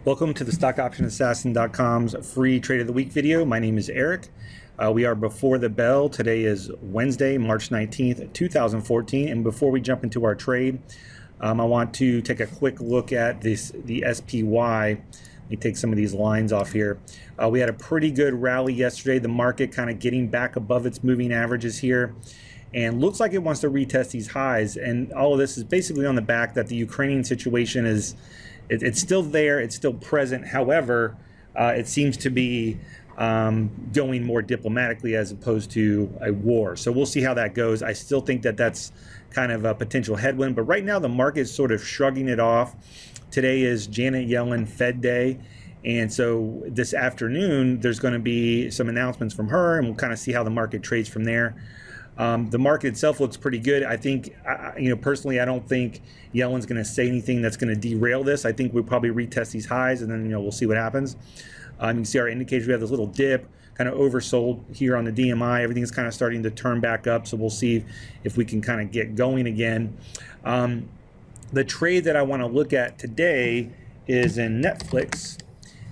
Welcome to the StockOptionAssassin.com's free Trade of the Week video. My name is Eric. We are before the bell. Today is Wednesday, March 19th, 2014. And before we jump into our trade, I want to take a quick look at the SPY. Let me take some of these lines off here. We had a pretty good rally yesterday. The market kind of getting back above its moving averages here. And looks like it wants to retest these highs. And all of this is basically on the back that the Ukrainian situation is it's still there, it's still present. However, it seems to be going more diplomatically as opposed to a war. So we'll see how that goes. I still think that that's kind of a potential headwind, but right now the market is sort of shrugging it off. Today is Janet Yellen Fed Day. And so this afternoon, there's going to be some announcements from her, and we'll kind of see how the market trades from there. The market itself looks pretty good. I think, personally, I don't think Yellen's going to say anything that's going to derail this. I think we'll probably retest these highs, and then, we'll see what happens. You can see our indicators. We have this little dip, kind of oversold here on the DMI. Everything's kind of starting to turn back up, so we'll see if we can kind of get going again. The trade that I want to look at today is in NFLX.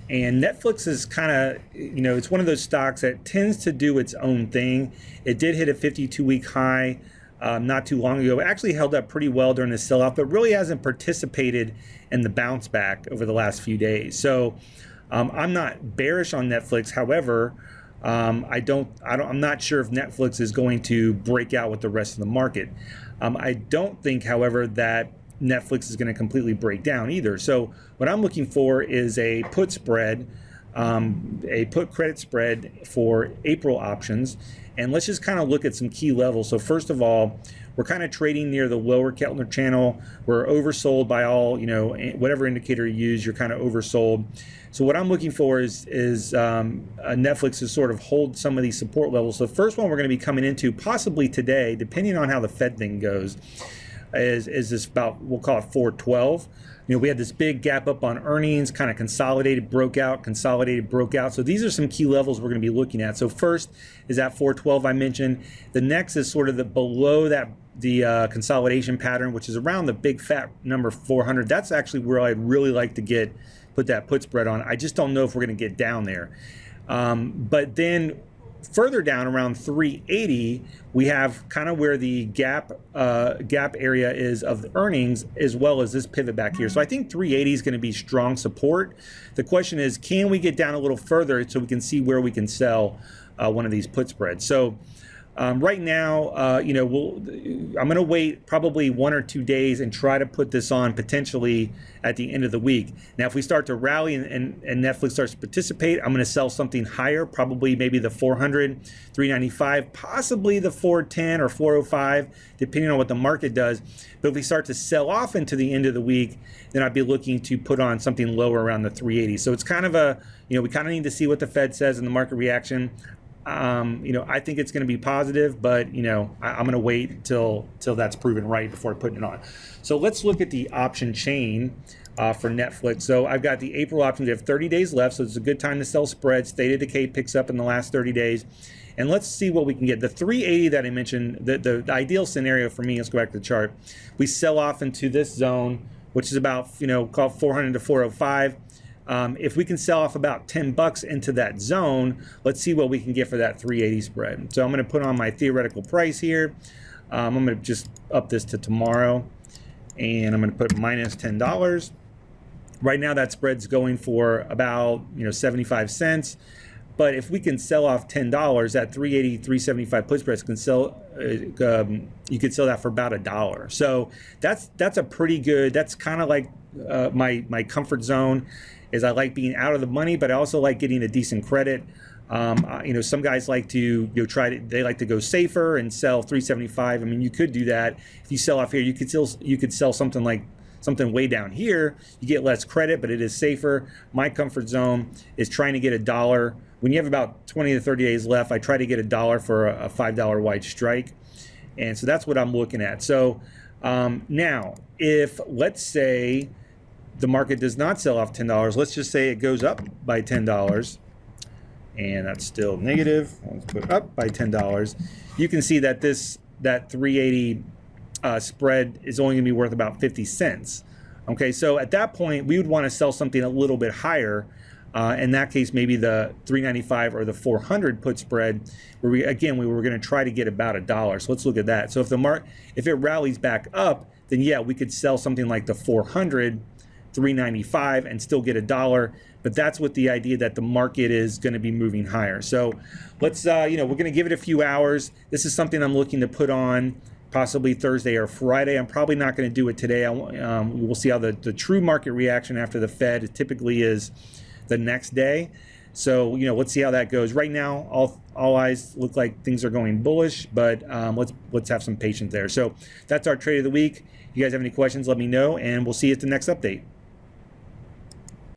And Netflix is kind of, it's one of those stocks that tends to do its own thing. It did hit a 52-week high not too long ago. It actually held up pretty well during the sell-off, but really hasn't participated in the bounce back over the last few days. So I'm not bearish on Netflix. However, I'm not sure if Netflix is going to break out with the rest of the market. I don't think, however, that Netflix is going to completely break down either. So what I'm looking for is a put spread, a put credit spread for April options. And let's just kind of look at some key levels. So first of all, we're kind of trading near the lower Keltner channel. We're oversold by all, whatever indicator you use, you're kind of oversold. So what I'm looking for is Netflix to sort of hold some of these support levels. So the first one we're going to be coming into possibly today, depending on how the Fed thing goes, is this about, we'll call it 412. We had this big gap up on earnings, kind of consolidated, broke out, consolidated, broke out. So these are some key levels we're going to be looking at. So first is that 412 I mentioned. The next is sort of the below that, the consolidation pattern, which is around the big fat number 400. That's actually where I'd really like to put that put spread on. I just don't know if we're going to get down there. But then further down around 380, we have kind of where the gap area is of the earnings, as well as this pivot back here. So I think 380 is going to be strong support. The question is, can we get down a little further so we can see where we can sell one of these put spreads? So right now, I'm going to wait probably 1 or 2 days and try to put this on potentially at the end of the week. Now, if we start to rally and Netflix starts to participate, I'm going to sell something higher, probably maybe the 400, 395, possibly the 410 or 405, depending on what the market does. But if we start to sell off into the end of the week, then I'd be looking to put on something lower around the 380. So it's kind of a, we kind of need to see what the Fed says and the market reaction. I think it's going to be positive, but I'm going to wait till that's proven right before putting it on. So let's look at the option chain for Netflix. So I've got the April options. We have 30 days left, so it's a good time to sell spreads. Theta decay picks up in the last 30 days. And let's see what we can get. The 380 that I mentioned, the ideal scenario for me, let's go back to the chart. We sell off into this zone, which is about, call it 400 to 405. If we can sell off about $10 into that zone, let's see what we can get for that 380 spread. So I'm going to put on my theoretical price here. I'm going to just up this to tomorrow, and I'm going to put minus $10. Right now that spread's going for about 75 cents. But if we can sell off $10, that 380, 375 put spreads can sell. You could sell that for about $1. So that's a pretty good. That's kind of like my comfort zone. Is I like being out of the money, but I also like getting a decent credit. Some guys like to they like to go safer and sell 375. I mean, you could do that. If you sell off here, you could sell something way down here. You get less credit, but it is safer. My comfort zone is trying to get $1. When you have about 20 to 30 days left, I try to get $1 for a $5 wide strike. And so that's what I'm looking at. So now, if let's say the market does not sell off $10, let's just say it goes up by $10, and that's still negative. Let's put up by $10. You can see that that 380 spread is only going to be worth about 50 cents. Okay, so at that point, we would want to sell something a little bit higher. In that case, maybe the 395 or the 400 put spread, where we were going to try to get about $1. So let's look at that. So if it rallies back up, then yeah, we could sell something like the 400, 395, and still get $1. But that's with the idea that the market is going to be moving higher. So let's, we're going to give it a few hours. This is something I'm looking to put on possibly Thursday or Friday. I'm probably not going to do it today. We'll see how the true market reaction after the Fed typically is the next day. So, let's see how that goes. Right now, all eyes look like things are going bullish, but let's have some patience there. So that's our trade of the week. If you guys have any questions, let me know, and we'll see you at the next update.